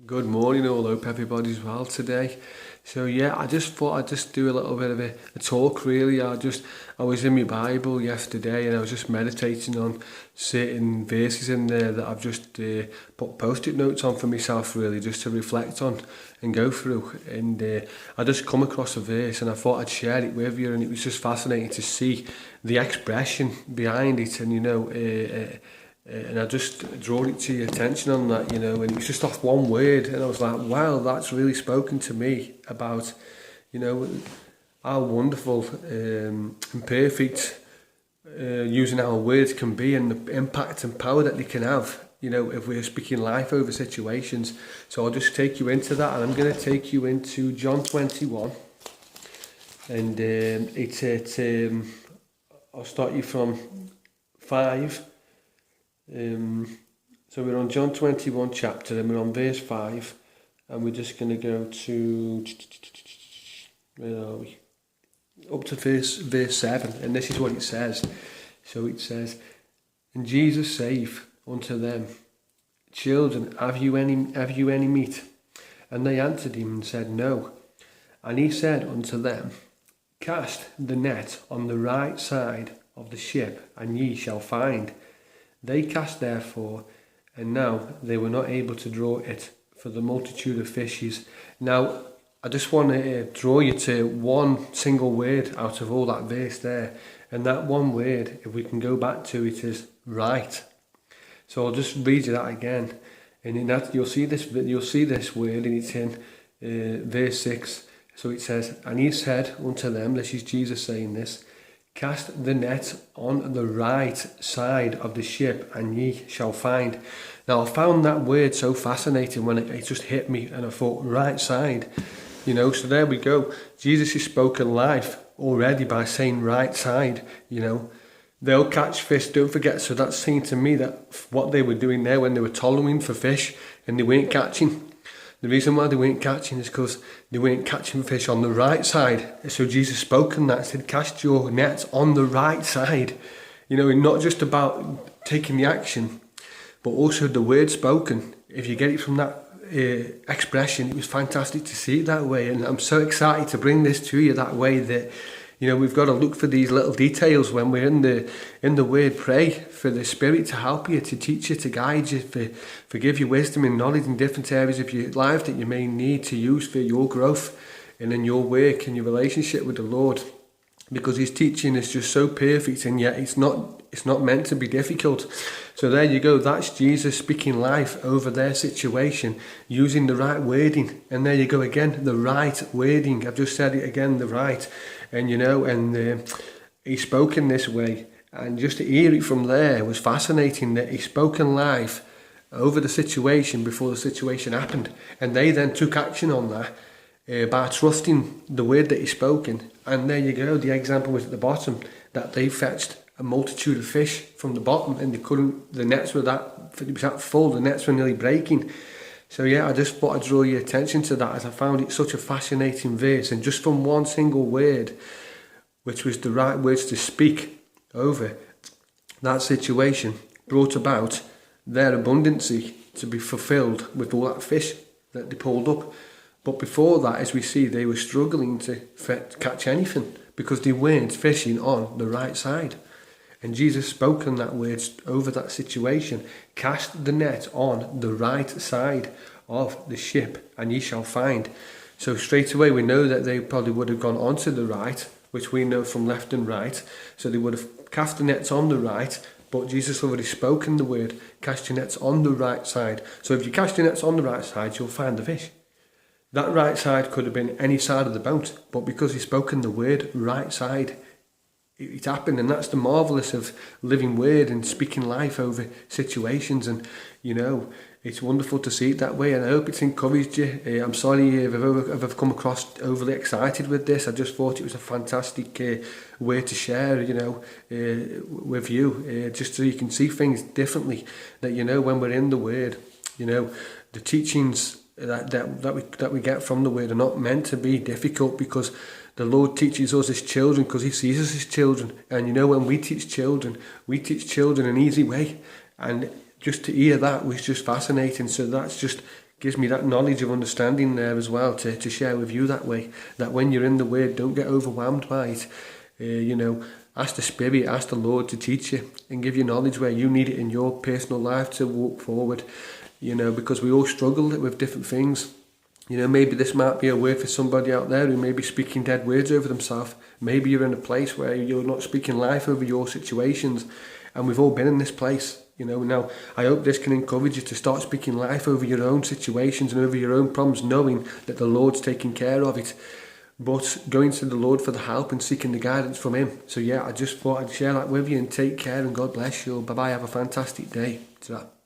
Good morning all, hope everybody's well today. So yeah, I just thought I'd just do a little bit of a talk really. I was in my Bible yesterday and I was just meditating on certain verses in there that I've just put post-it notes on for myself really, just to reflect on and go through. And I just come across a verse and I thought I'd share it with you, and it was just fascinating to see the expression behind it. And and I just draw it to your attention on that, and it was just off one word, and I was like, wow, that's really spoken to me about, how wonderful and perfect using our words can be, and the impact and power that they can have, if we're speaking life over situations. So I'll just take you into that, and I'm going to take you into John 21, and I'll start you from 5. So we're on John 21 chapter, and we're on verse 5, and we're just going to go to, where are we? Up to verse 7, and this is what it says. So it says, "And Jesus saith unto them, Children, have you any meat? And they answered him and said, No. And he said unto them, Cast the net on the right side of the ship, and ye shall find. They cast therefore, and now they were not able to draw it for the multitude of fishes." Now, I just want to draw you to one single word out of all that verse there. And that one word, if we can go back to it, is right. So I'll just read you that again. And in that, you'll see this word, and it's in verse 6. So it says, "And he said unto them," this is Jesus saying this, "Cast the net on the right side of the ship, and ye shall find." Now, I found that word so fascinating when it just hit me, and I thought, right side, so there we go. Jesus has spoken life already by saying right side, They'll catch fish, don't forget. So that's saying to me that what they were doing there when they were tollowing for fish and they weren't catching, the reason why they weren't catching is because they weren't catching fish on the right side. So Jesus spoke on that, said, cast your nets on the right side. And not just about taking the action, but also the word spoken. If you get it from that expression, it was fantastic to see it that way. And I'm so excited to bring this to you that way, that we've got to look for these little details when we're in the word. Pray for the Spirit to help you, to teach you, to guide you, for give you wisdom and knowledge in different areas of your life that you may need to use for your growth and in your work and your relationship with the Lord. Because his teaching is just so perfect, and yet it's not meant to be difficult. So there you go, that's Jesus speaking life over their situation, using the right wording. And there you go again, the right wording. I've just said it again, the right. And he spoke in this way. And just to hear it from there was fascinating, that he spoke in life over the situation before the situation happened. And they then took action on that. By trusting the word that he's spoken. And there you go, the example was at the bottom, that they fetched a multitude of fish from the bottom, and the nets were that full, the nets were nearly breaking. So yeah, I just thought I'd draw your attention to that, as I found it such a fascinating verse, and just from one single word, which was the right words to speak over that situation, brought about their abundancy to be fulfilled with all that fish that they pulled up. But before that, as we see, they were struggling to catch anything because they weren't fishing on the right side. And Jesus spoke on that word over that situation. Cast the net on the right side of the ship, and ye shall find. So straight away we know that they probably would have gone onto the right, which we know from left and right. So they would have cast the nets on the right, but Jesus already spoken the word, cast your nets on the right side. So if you cast your nets on the right side, you'll find the fish. That right side could have been any side of the boat, but because he's spoken the word right side, it happened. And that's the marvellous of living word and speaking life over situations. And it's wonderful to see it that way, and I hope it's encouraged you. I'm sorry if I've come across overly excited with this. I just thought it was a fantastic way to share, with you, just so you can see things differently. That when we're in the word, the teachings that we get from the word are not meant to be difficult, because the Lord teaches us as children because he sees us as children. And when we teach children an easy way. And just to hear that was just fascinating. So that's just gives me that knowledge of understanding there as well to share with you that way. That when you're in the Word, don't get overwhelmed by it. Ask the Spirit, ask the Lord to teach you and give you knowledge where you need it in your personal life to walk forward. Because we all struggle with different things. Maybe this might be a word for somebody out there who may be speaking dead words over themselves. Maybe you're in a place where you're not speaking life over your situations. And we've all been in this place. Now I hope this can encourage you to start speaking life over your own situations and over your own problems, knowing that the Lord's taking care of it. But going to the Lord for the help and seeking the guidance from Him. So I just thought I'd share that with you, and take care, and God bless you. Bye bye. Have a fantastic day. Ta-ra.